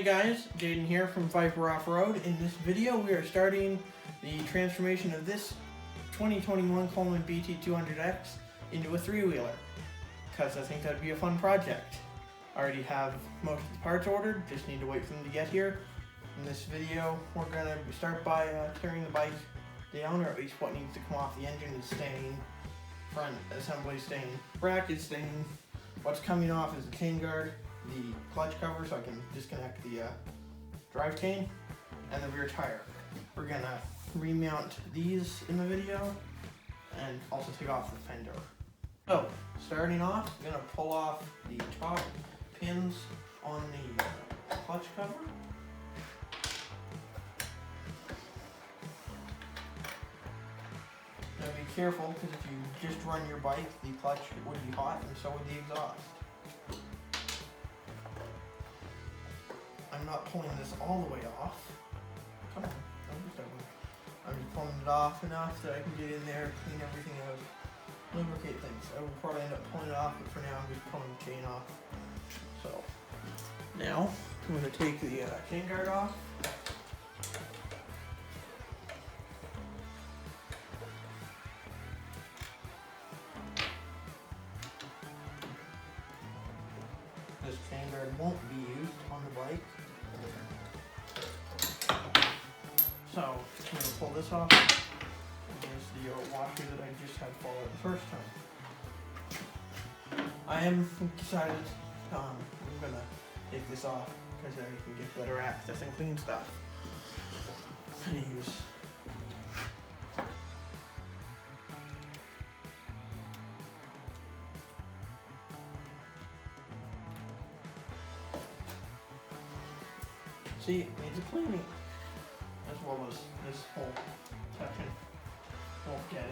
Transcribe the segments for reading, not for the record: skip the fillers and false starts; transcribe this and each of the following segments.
guys, Jaden here from Viper Off-Road. In this video we are starting the transformation of this 2021 Coleman BT200X into a three-wheeler, because I think that'd be a fun project. I already have most of the parts ordered, just need to wait for them to get here. In this video we're going to start by tearing the bike down, or at least what needs to come off. The engine is staying, front assembly staying, bracket staying. What's coming off is the chain guard, the clutch cover so I can disconnect the drive chain, and the rear tire. We're gonna remount these in the video and also take off the fender. So starting off, I'm gonna pull off the top pins on the clutch cover. Now be careful, because if you just run your bike, the clutch would be hot and so would the exhaust. I'm not pulling this all the way off. Come on, I'm just pulling it off enough that I can get in there, clean everything out, lubricate things. I will probably end up pulling it off, but for now I'm just pulling the chain off. So now I'm going to take the chain guard off. This chain guard won't be used on the bike. So I'm going to pull this off. There's the washer that I just had fall out the first time. I am decided I'm going to take this off because I can get better access and clean stuff. I'm going to use see, it needs a cleaning, as well as this whole section won't get a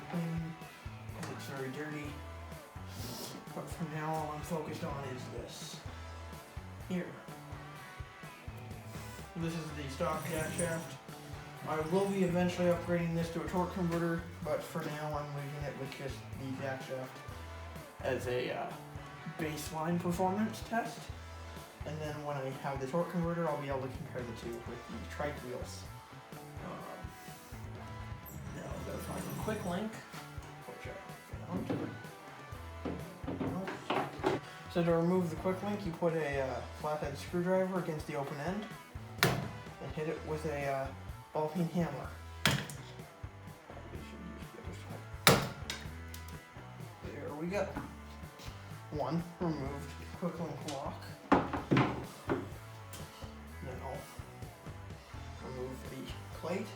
cleaning because it's very dirty. But for now, all I'm focused on is this here. This is the stock jack shaft. I will be eventually upgrading this to a torque converter, but for now I'm leaving it with just the jack shaft as a baseline performance test. And then when I have the torque converter, I'll be able to compare the two with the trike wheels. Now I've got to find a quick link, which I found. So to remove the quick link, you put a flathead screwdriver against the open end and hit it with a ball peen hammer. There we go. One removed quick link lock. Remove the plate.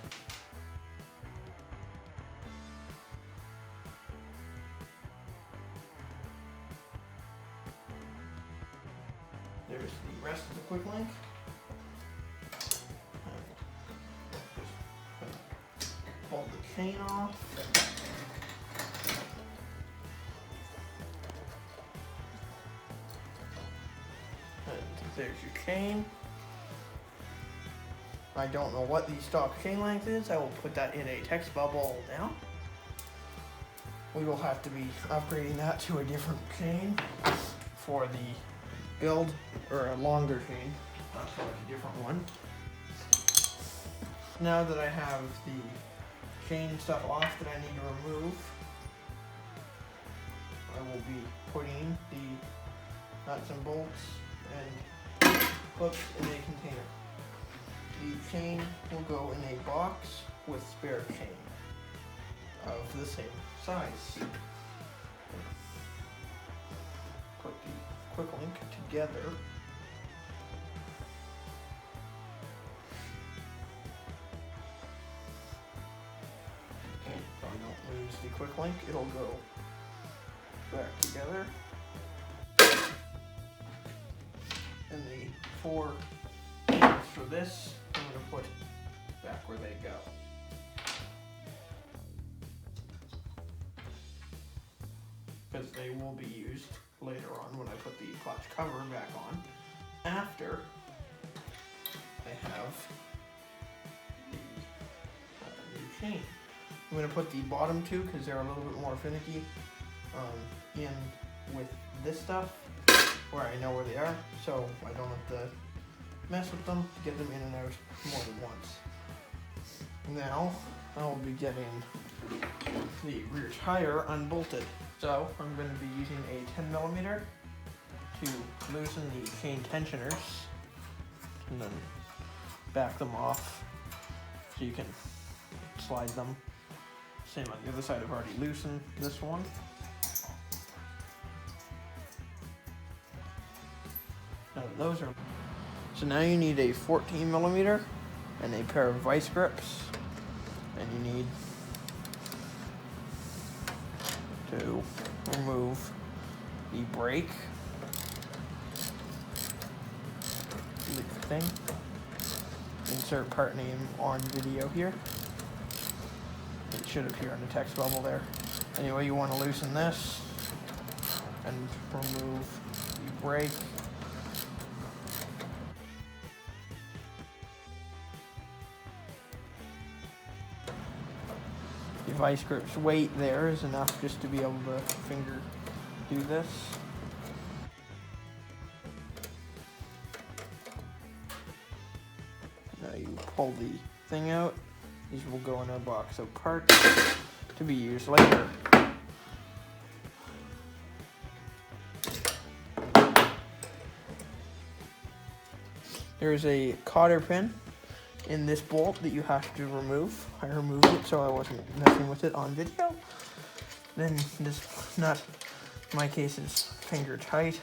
There's the rest of the quick link. Just pull the chain off. And there's your chain. I don't know what the stock chain length is. I will put that in a text bubble down. We will have to be upgrading that to a different chain for the build, or a longer chain, not for like a different one. Now that I have the chain stuff off that I need to remove, I will be putting the nuts and bolts and clips in a container. The chain will go in a box with spare chain of the same size. Put the quick link together. Okay, if I don't lose the quick link, it'll go back together. And the 4 pins for this, I'm going to put back where they go. Because they will be used later on when I put the clutch cover back on, after I have the new chain. I'm going to put the bottom two, because they're a little bit more finicky, in with this stuff, where I know where they are, so I don't have to mess with them to get them in and out more than once. Now, I'll be getting the rear tire unbolted. So, I'm going to be using a 10mm to loosen the chain tensioners and then back them off so you can slide them. Same on the other side, I've already loosened this one. Now those are... So now you need a 14mm and a pair of vice grips, and you need to remove the brake, the thing, insert part name on video here. It should appear in the text bubble there. Anyway, you want to loosen this and remove the brake. The vice grip's weight there is enough just to be able to finger do this. Now you pull the thing out. These will go in our box of parts to be used later. There's a cotter pin in this bolt that you have to remove. I removed it so I wasn't messing with it on video. Then this nut, in my case, is finger tight.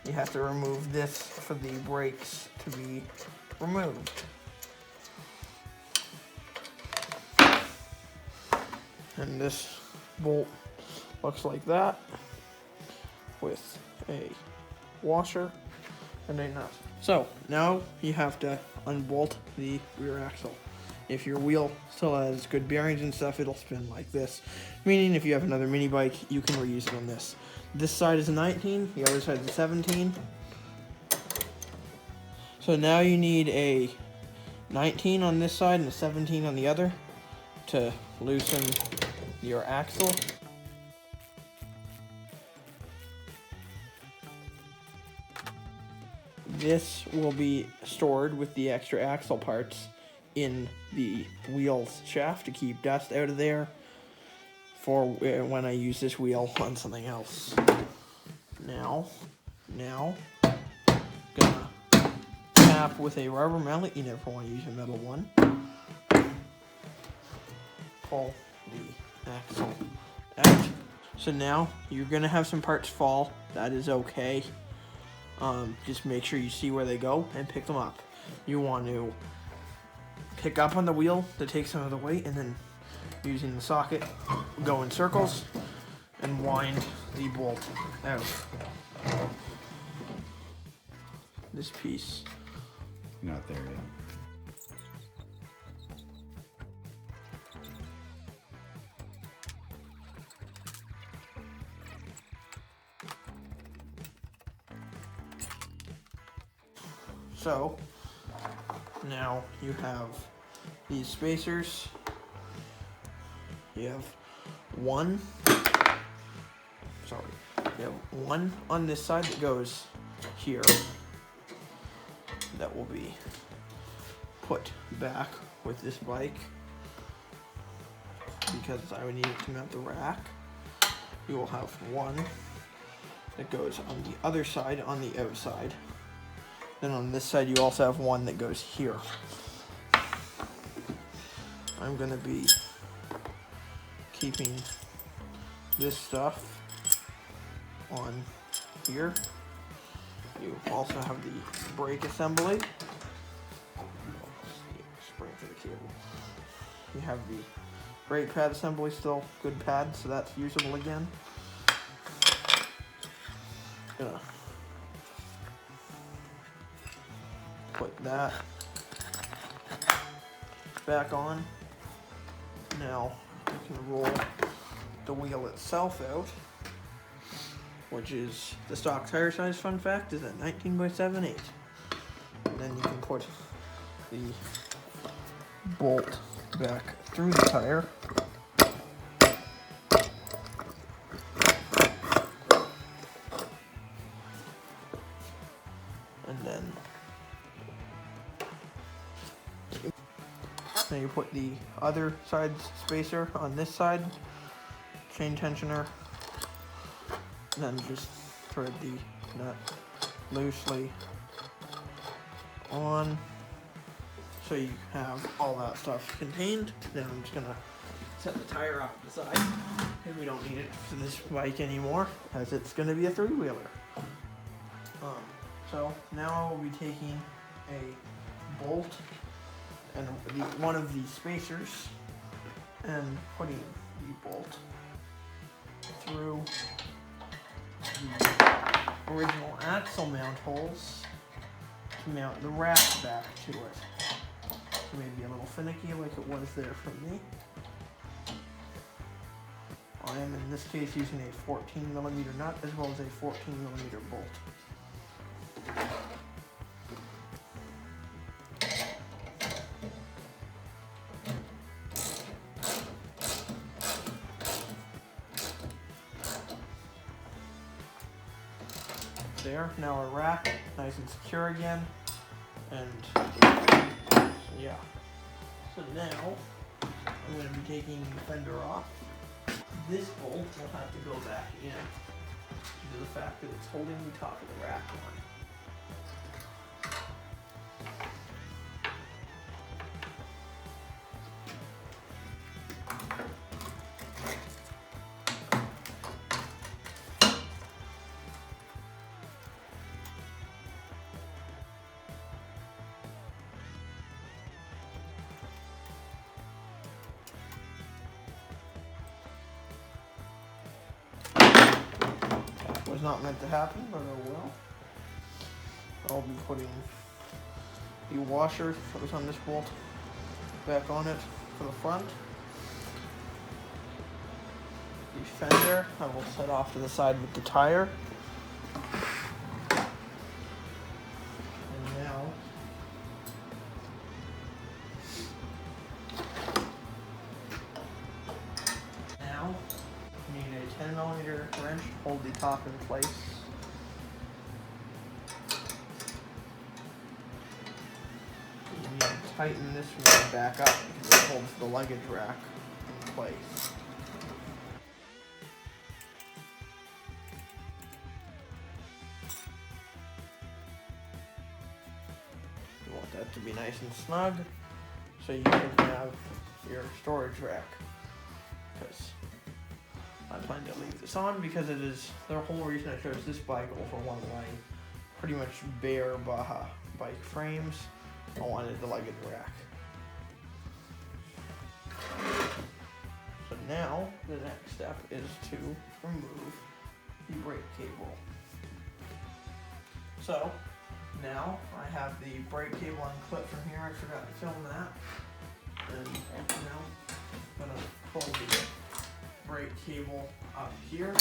You have to remove this for the brakes to be removed. And this bolt looks like that with a washer and a nut. So now you have to unbolt the rear axle. If your wheel still has good bearings and stuff, it'll spin like this. Meaning if you have another mini bike, you can reuse it on this. This side is a 19, the other side is a 17. So now you need a 19 on this side and a 17 on the other to loosen your axle. This will be stored with the extra axle parts in the wheel's shaft to keep dust out of there for when I use this wheel on something else. Now, gonna tap with a rubber mallet. You never want to use a metal one. Pull the axle out. So now you're gonna have some parts fall. That is okay. Just make sure you see where they go and pick them up. You want to pick up on the wheel to take some of the weight, and then using the socket, go in circles and wind the bolt out. This piece. Not there yet. So now you have these spacers. You have one on this side that goes here that will be put back with this bike because I would need it to mount the rack. You will have one that goes on the other side on the outside. Then on this side you also have one that goes here. I'm going to be keeping this stuff on here. You also have the brake assembly. Spring for the cable. You have the brake pad assembly, still good pad, so that's usable again. Gonna put that back on. Now you can roll the wheel itself out, which is the stock tire size, fun fact, is at 19x7/8. And then you can put the bolt back through the tire. And then Then you put the other side's spacer on this side, chain tensioner, and then just thread the nut loosely on, so you have all that stuff contained. Then I'm just gonna set the tire off to the side, and we don't need it for this bike anymore, as it's gonna be a three-wheeler. So now we'll be taking a bolt and one of these spacers and putting the bolt through the original axle mount holes to mount the rack back to it. It may be a little finicky like it was there for me. I am in this case using a 14mm nut as well as a 14mm bolt. There, now our rack, nice and secure again, and yeah. So now, I'm going to be taking the fender off. This bolt will have to go back in due to the fact that it's holding the top of the rack on. Was not meant to happen, but oh well. I'll be putting the washer that was on this bolt back on it for the front. The fender I will set off to the side with the tire. And now you need a 10mm wrench to hold the top in place. You need to tighten this one back up because it holds the luggage rack in place. You want that to be nice and snug so you can have your storage rack. Because I plan to leave this on because it is the whole reason I chose this bike over one of my pretty much bare Baja bike frames. I wanted the luggage rack. So now the next step is to remove the brake cable. So now I have the brake cable unclipped from here. I forgot to film that. And now I'm gonna pull the brake cable up here.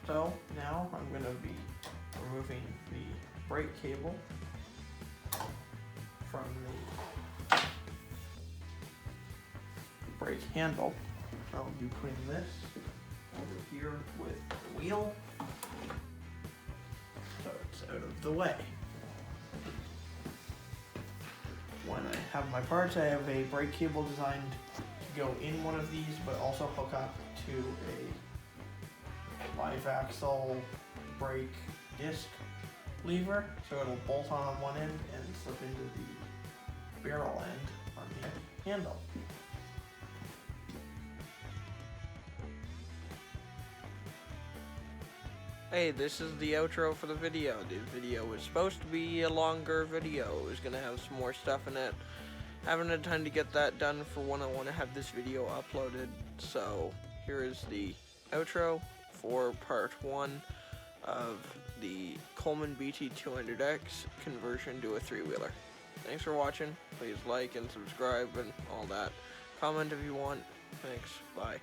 So now I'm going to be removing the brake cable from the brake handle. I'll be putting this over here with the wheel so it's out of the way. When I have my parts, I have a brake cable designed to go in one of these, but also hook up to a 5-axle brake disc lever, so it'll bolt on one end and slip into the barrel end on the handle. Hey, this is the outro for the video. The video was supposed to be a longer video. It was going to have some more stuff in it. Haven't had time to get that done for when I want to have this video uploaded. So here is the outro for part 1 of the Coleman BT200X conversion to a 3-wheeler. Thanks for watching. Please like and subscribe and all that. Comment if you want. Thanks. Bye.